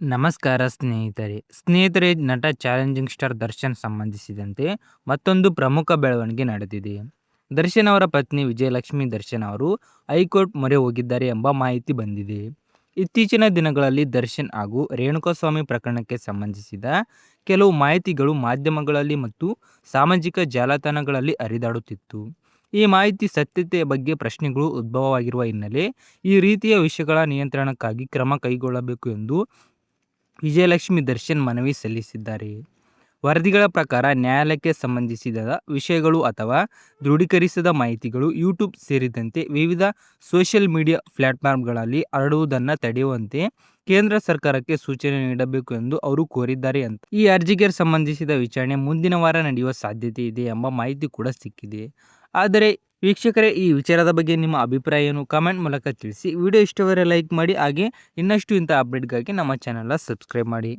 ನಮಸ್ಕಾರ ಸ್ನೇಹಿತರೆ, ನಟ ಚಾಲೆಂಜಿಂಗ್ ಸ್ಟಾರ್ ದರ್ಶನ್ ಸಂಬಂಧಿಸಿದಂತೆ ಮತ್ತೊಂದು ಪ್ರಮುಖ ಬೆಳವಣಿಗೆ ನಡೆದಿದೆ. ದರ್ಶನ್ ಅವರ ಪತ್ನಿ ವಿಜಯಲಕ್ಷ್ಮಿ ದರ್ಶನ್ ಅವರು ಹೈಕೋರ್ಟ್ ಮೊರೆ ಹೋಗಿದ್ದಾರೆ ಎಂಬ ಮಾಹಿತಿ ಬಂದಿದೆ. ಇತ್ತೀಚಿನ ದಿನಗಳಲ್ಲಿ ದರ್ಶನ್ ಹಾಗೂ ರೇಣುಕಾಸ್ವಾಮಿ ಪ್ರಕರಣಕ್ಕೆ ಸಂಬಂಧಿಸಿದ ಕೆಲವು ಮಾಹಿತಿಗಳು ಮಾಧ್ಯಮಗಳಲ್ಲಿ ಮತ್ತು ಸಾಮಾಜಿಕ ಜಾಲತಾಣಗಳಲ್ಲಿ ಹರಿದಾಡುತ್ತಿತ್ತು. ಈ ಮಾಹಿತಿ ಸತ್ಯತೆಯ ಬಗ್ಗೆ ಪ್ರಶ್ನೆಗಳು ಉದ್ಭವವಾಗಿರುವ ಹಿನ್ನೆಲೆ ಈ ರೀತಿಯ ವಿಷಯಗಳ ನಿಯಂತ್ರಣಕ್ಕಾಗಿ ಕ್ರಮ ಕೈಗೊಳ್ಳಬೇಕು ಎಂದು ವಿಜಯಲಕ್ಷ್ಮಿ ದರ್ಶನ್ ಮನವಿ ಸಲ್ಲಿಸಿದ್ದಾರೆ. ವರದಿಗಳ ಪ್ರಕಾರ ನ್ಯಾಯಾಲಯಕ್ಕೆ ಸಂಬಂಧಿಸಿದ ವಿಷಯಗಳು ಅಥವಾ ದೃಢೀಕರಿಸದ ಮಾಹಿತಿಗಳು ಯೂಟ್ಯೂಬ್ ಸೇರಿದಂತೆ ವಿವಿಧ ಸೋಷಿಯಲ್ ಮೀಡಿಯಾ ಪ್ಲಾಟ್ಫಾರ್ಮ್ಗಳಲ್ಲಿ ಹರಡುವುದನ್ನು ತಡೆಯುವಂತೆ ಕೇಂದ್ರ ಸರ್ಕಾರಕ್ಕೆ ಸೂಚನೆ ನೀಡಬೇಕು ಎಂದು ಅವರು ಕೋರಿದ್ದಾರೆ ಅಂತ. ಈ ಅರ್ಜಿಗೆ ಸಂಬಂಧಿಸಿದ ವಿಚಾರಣೆ ಮುಂದಿನ ವಾರ ನಡೆಯುವ ಸಾಧ್ಯತೆ ಇದೆ ಎಂಬ ಮಾಹಿತಿ ಕೂಡ ಸಿಕ್ಕಿದೆ. ಆದರೆ ವೀಕ್ಷಕರೇ, ಈ ವಿಚಾರದ ಬಗ್ಗೆ ನಿಮ್ಮ ಅಭಿಪ್ರಾಯ ಏನು? ಕಮೆಂಟ್ ಮೂಲಕ ತಿಳಿಸಿ. ವಿಡಿಯೋ ಇಷ್ಟವರೆ ಲೈಕ್ ಮಾಡಿ, ಹಾಗೆ ಇನ್ನಷ್ಟು ಇಂಥ ಅಪ್ಡೇಟ್ಗಾಗಿ ನಮ್ಮ ಚಾನೆಲ್ನ ಸಬ್ಸ್ಕ್ರೈಬ್ ಮಾಡಿ.